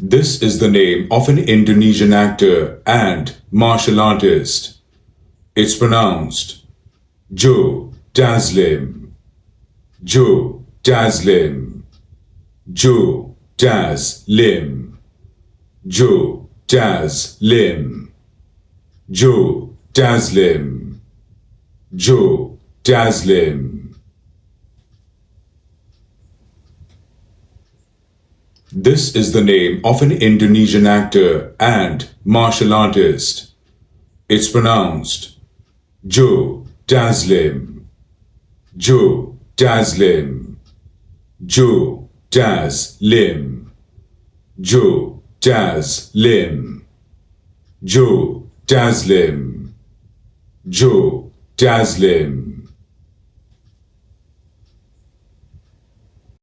This is the name of an Indonesian actor and martial artist. It's pronounced Joe Taslim. Joe Taslim. Joe Taslim. Joe Taslim. Joe Taslim. Joe Taslim. This is the name of an Indonesian actor and martial artist. It's pronounced Joe Taslim. Joe Taslim. Joe Taslim. Joe Taslim. Joe Taslim. Joe Taslim.